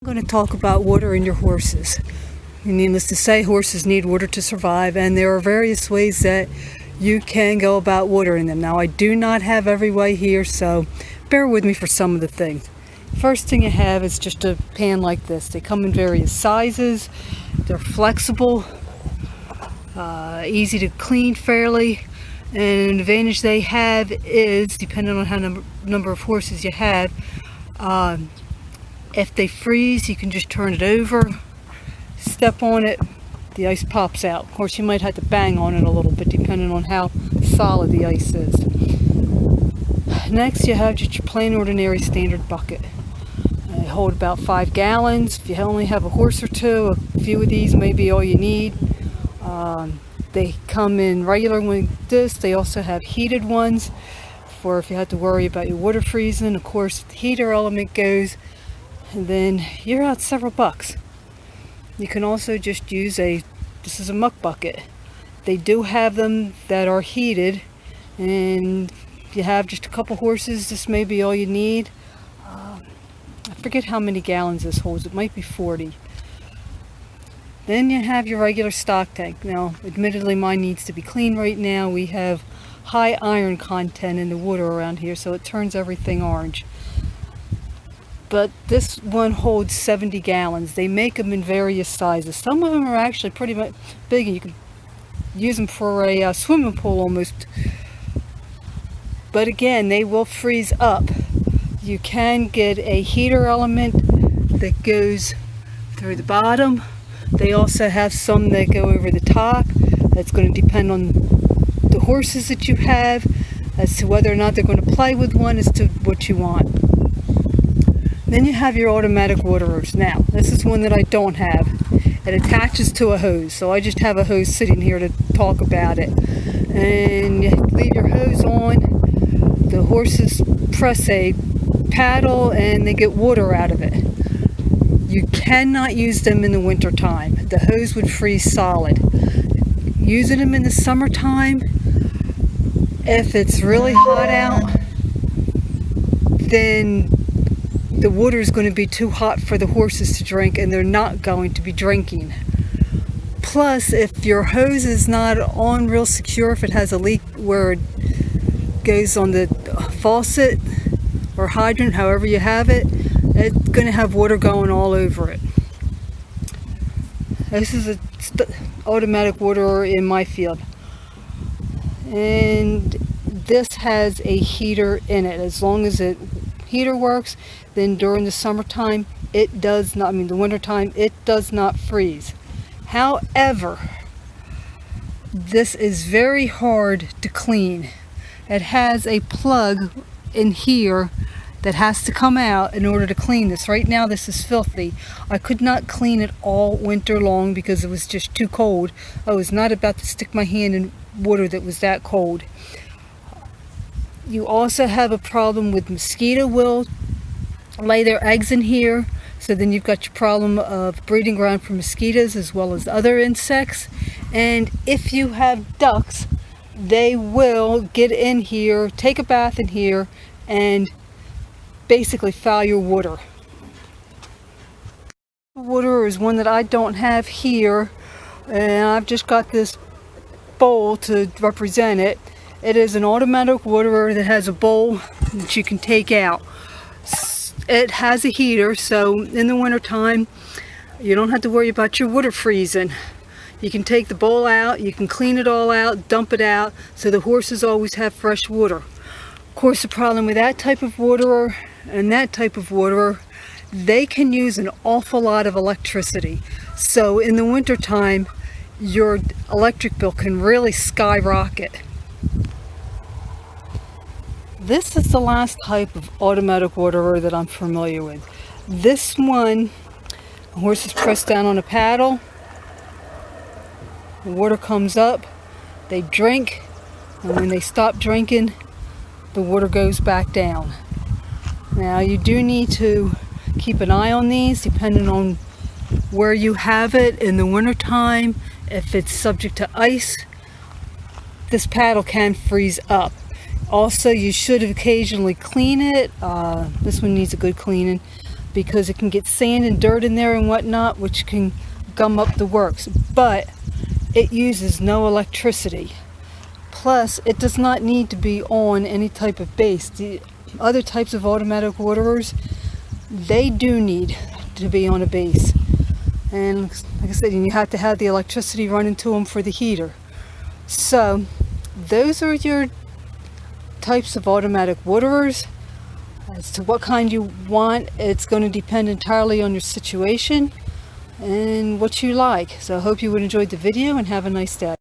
I'm going to talk about watering your horses. Needless to say, horses need water to survive, and there are various ways that you can go about watering them. Now, I do not have every way here, so bear with me for some of the things. First thing you have is just a pan like this. They come in various sizes. They're flexible, easy to clean fairly, and an advantage they have is, depending on how number of horses you have, if they freeze, you can just turn it over, step on it, the ice pops out. Of course, you might have to bang on it a little bit depending on how solid the ice is. Next, you have just your plain ordinary standard bucket. They hold about 5 gallons. If you only have a horse or two, a few of these may be all you need. They come in regular like this. They also have heated ones for if you have to worry about your water freezing. Of course, the heater element goes, and then you're out several bucks. You can also just use this is a muck bucket. They do have them that are heated, and if you have just a couple horses, this may be all you need. I forget how many gallons this holds. It might be 40. Then you have your regular stock tank. Now, admittedly, mine needs to be clean right now. We have high iron content in the water around here, so it turns everything orange. But this one holds 70 gallons. They make them in various sizes. Some of them are actually pretty much big, and you can use them for a swimming pool almost. But again, they will freeze up. You can get a heater element that goes through the bottom. They also have some that go over the top. That's going to depend on the horses that you have as to whether or not they're going to play with one, as to what you want. Then you have your automatic waterers. Now, this is one that I don't have. It attaches to a hose, so I just have a hose sitting here to talk about it. And you leave your hose on. The horses press a paddle and they get water out of it. You cannot use them in the winter time. The hose would freeze solid. Using them in the summertime, if it's really hot out, then the water is going to be too hot for the horses to drink, and they're not going to be drinking. Plus, if your hose is not on real secure, if it has a leak where it goes on the faucet or hydrant, however you have it, it's going to have water going all over it. This is an automatic waterer in my field, and this has a heater in it. As long as the heater works, then during the summertime it does not, the wintertime, it does not freeze. However, this is very hard to clean. It has a plug in here that has to come out in order to clean this. Right now this is filthy. I could not clean it all winter long because it was just too cold. I was not about to stick my hand in water that was that cold. You also have a problem with mosquito will lay their eggs in here, so then you've got your problem of breeding ground for mosquitoes as well as other insects. And if you have ducks, they will get in here, take a bath in here, and basically foul your water. Water is one that I don't have here, and I've just got this bowl to represent it. It is an automatic waterer that has a bowl that you can take out. It has a heater, so in the winter time you don't have to worry about your water freezing. You can take the bowl out, you can clean it all out, dump it out, so the horses always have fresh water. Of course, the problem with that type of waterer and that type of waterer, they can use an awful lot of electricity. So in the winter time, your electric bill can really skyrocket. This is the last type of automatic waterer that I'm familiar with. This one, the horses press down on a paddle, the water comes up, they drink, and when they stop drinking, the water goes back down. Now, you do need to keep an eye on these depending on where you have it. In the winter time, if it's subject to ice, this paddle can freeze up. Also, you should occasionally clean it. This one needs a good cleaning. because it can get sand and dirt in there and whatnot, which can gum up the works. But it uses no electricity. Plus, it does not need to be on any type of base. The other types of automatic waterers, they do need to be on a base. And like I said, you have to have the electricity running to them for the heater. So, those are your types of automatic waterers. As to what kind you want, it's going to depend entirely on your situation and what you like. So I hope you would enjoy the video and have a nice day.